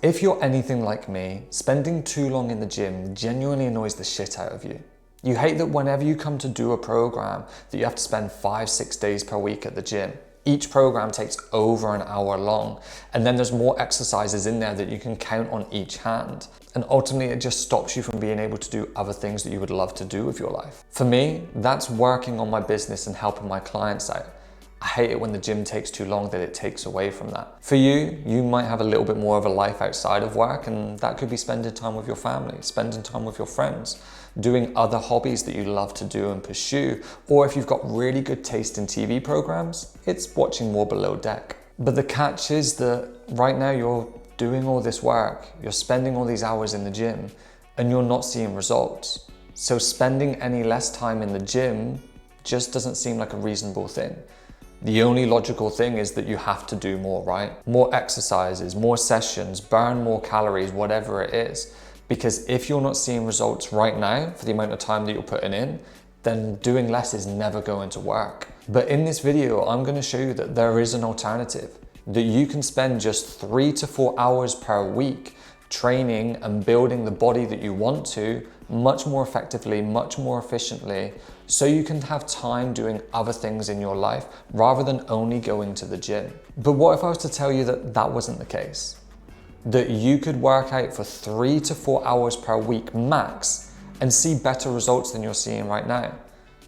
If you're anything like me, spending too long in the gym genuinely annoys the shit out of you. You hate that whenever you come to do a program that you have to spend 5-6 days per week at the gym. Each program takes over an hour long, and then there's more exercises in there that you can count on each hand. And ultimately it just stops you from being able to do other things that you would love to do with your life. For me, that's working on my business and helping my clients out. I hate it when the gym takes too long that it takes away from that. For you, you might have a little bit more of a life outside of work, and that could be spending time with your family, spending time with your friends, doing other hobbies that you love to do and pursue, or if you've got really good taste in TV programs, it's watching more Below Deck. But the catch is that right now you're doing all this work, you're spending all these hours in the gym, and you're not seeing results. So spending any less time in the gym just doesn't seem like a reasonable thing. The only logical thing is that you have to do more, right? More exercises, more sessions, burn more calories, whatever it is. Because if you're not seeing results right now for the amount of time that you're putting in, then doing less is never going to work. But in this video, I'm going to show you that there is an alternative, that you can spend just 3 to 4 hours per week training and building the body that you want to much more effectively, much more efficiently, so you can have time doing other things in your life rather than only going to the gym. But what if I was to tell you that that wasn't the case? That you could work out for 3 to 4 hours per week max and see better results than you're seeing right now.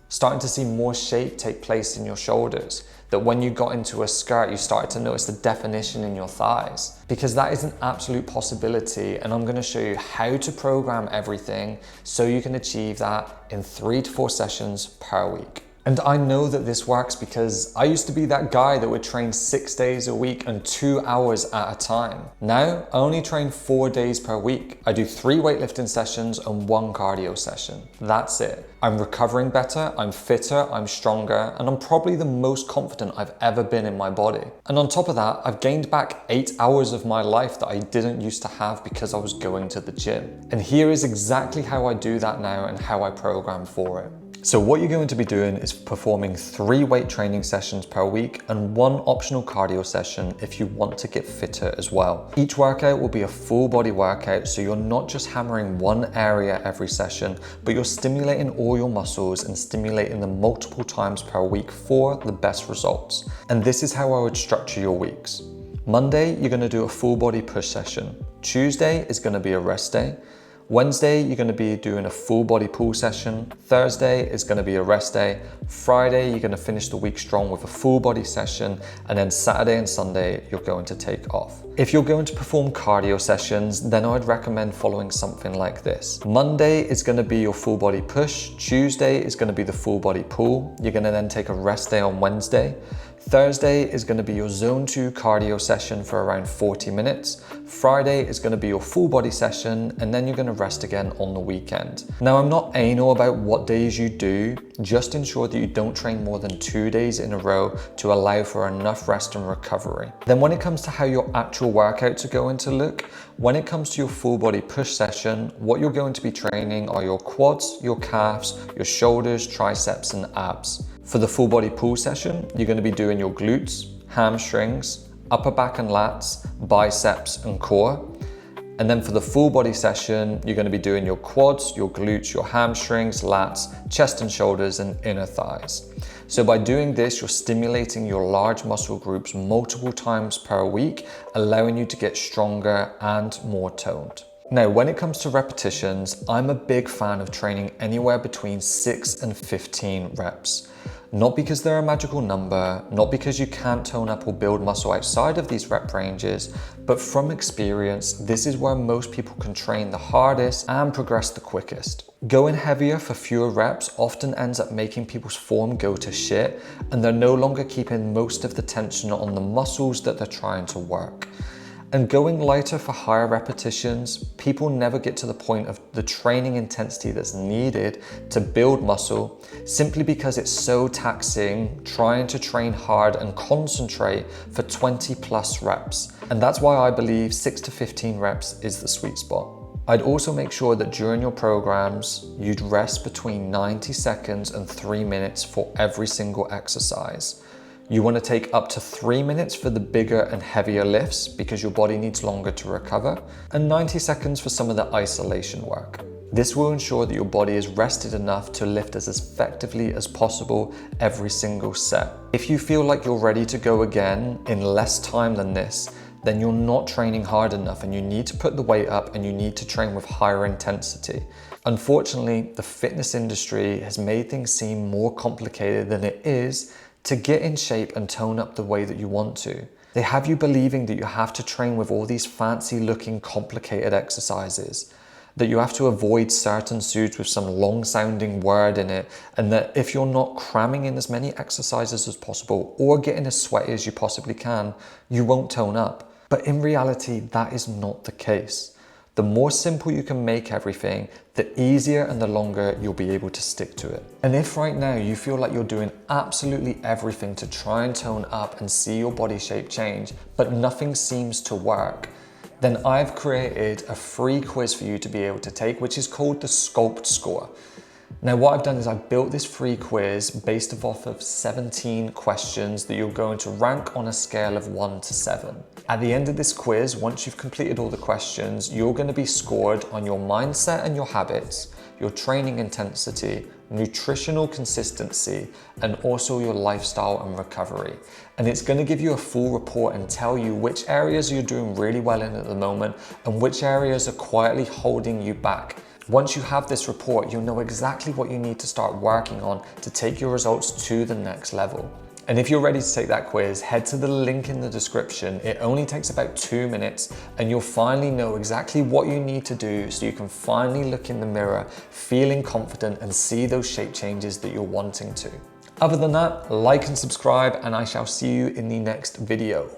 Starting to see more shape take place in your shoulders. That when you got into a skirt, you started to notice the definition in your thighs. Because that is an absolute possibility, and I'm gonna show you how to program everything so you can achieve that in 3 to 4 sessions per week. And I know that this works because I used to be that guy that would train 6 days a week and 2 hours at a time. Now, I only train 4 days per week. I do 3 weightlifting sessions and 1 cardio session. That's it. I'm recovering better, I'm fitter, I'm stronger, and I'm probably the most confident I've ever been in my body. And on top of that, I've gained back 8 hours of my life that I didn't used to have because I was going to the gym. And here is exactly how I do that now and how I program for it. So what you're going to be doing is performing 3 weight training sessions per week and 1 optional cardio session if you want to get fitter as well. Each workout will be a full body workout, so you're not just hammering one area every session, but you're stimulating all your muscles and stimulating them multiple times per week for the best results. And this is how I would structure your weeks. Monday, you're going to do a full body push session. Tuesday is going to be a rest day. Wednesday, you're going to be doing a full body pull session. Thursday is going to be a rest day. Friday, you're going to finish the week strong with a full body session. And then Saturday and Sunday, you're going to take off. If you're going to perform cardio sessions, then I would recommend following something like this. Monday is going to be your full body push. Tuesday is going to be the full body pull. You're going to then take a rest day on Wednesday. Thursday is going to be your zone 2 cardio session for around 40 minutes. Friday is going to be your full body session, and then you're going to rest again on the weekend. Now, I'm not anal about what days you do, just ensure that you don't train more than 2 days in a row to allow for enough rest and recovery. Then when it comes to how your actual workouts are going to look, when it comes to your full body push session, what you're going to be training are your quads, your calves, your shoulders, triceps, and abs. For the full body pull session, you're going to be doing your glutes, hamstrings, upper back and lats, biceps and core. And then for the full body session, you're going to be doing your quads, your glutes, your hamstrings, lats, chest and shoulders, and inner thighs. So by doing this, you're stimulating your large muscle groups multiple times per week, allowing you to get stronger and more toned. Now, when it comes to repetitions, I'm a big fan of training anywhere between 6 and 15 reps. Not because they're a magical number, not because you can't tone up or build muscle outside of these rep ranges, but from experience, this is where most people can train the hardest and progress the quickest. Going heavier for fewer reps often ends up making people's form go to shit, and they're no longer keeping most of the tension on the muscles that they're trying to work. And going lighter for higher repetitions, people never get to the point of the training intensity that's needed to build muscle, simply because it's so taxing trying to train hard and concentrate for 20 plus reps. And that's why I believe 6 to 15 reps is the sweet spot. I'd also make sure that during your programs, you'd rest between 90 seconds and 3 minutes for every single exercise. You want to take up to 3 minutes for the bigger and heavier lifts because your body needs longer to recover, and 90 seconds for some of the isolation work. This will ensure that your body is rested enough to lift as effectively as possible every single set. If you feel like you're ready to go again in less time than this, then you're not training hard enough and you need to put the weight up and you need to train with higher intensity. Unfortunately, the fitness industry has made things seem more complicated than it is to get in shape and tone up the way that you want to. They have you believing that you have to train with all these fancy looking complicated exercises, that you have to avoid certain suits with some long sounding word in it, and that if you're not cramming in as many exercises as possible or getting as sweaty as you possibly can, you won't tone up. But in reality, that is not the case. The more simple you can make everything, the easier and the longer you'll be able to stick to it. And if right now you feel like you're doing absolutely everything to try and tone up and see your body shape change, but nothing seems to work, then I've created a free quiz for you to be able to take, which is called the Sculpt Score. Now what I've done is I've built this free quiz based off of 17 questions that you're going to rank on a scale of 1 to 7. At the end of this quiz, once you've completed all the questions, you're going to be scored on your mindset and your habits, your training intensity, nutritional consistency, and also your lifestyle and recovery. And it's going to give you a full report and tell you which areas you're doing really well in at the moment and which areas are quietly holding you back. Once you have this report, you'll know exactly what you need to start working on to take your results to the next level. And if you're ready to take that quiz, head to the link in the description. It only takes about 2 minutes and you'll finally know exactly what you need to do so you can finally look in the mirror, feeling confident and see those shape changes that you're wanting to. Other than that, like and subscribe, and I shall see you in the next video.